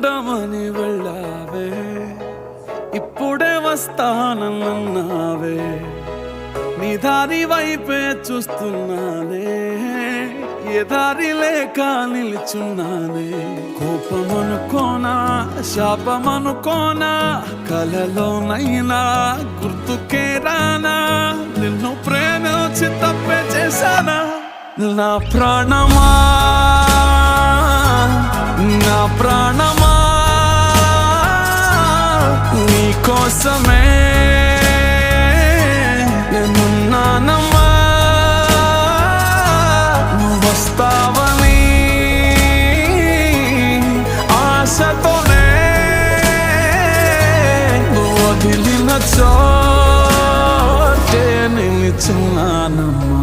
ఉంటామని వెళ్ళావే, ఇప్పుడే వస్తానన్నావే, నీ దారి వైపే చూస్తున్నానే, ఏ దారి లేక నిల్చున్నానే. కోపమనుకోనా శాపమనుకోనా, కలలోనైనా గుర్తుకే రానా, నిన్ను ప్రేమించి తప్పే చేశానా. నా ప్రాణమా నా ప్రాణమా నీ కోసమే నేనున్నానమ్మా, నువ్వు వస్తావని ఆశతోనే, నువ్వు వదిలిన చోటే నిలుచున్నానమ్మా.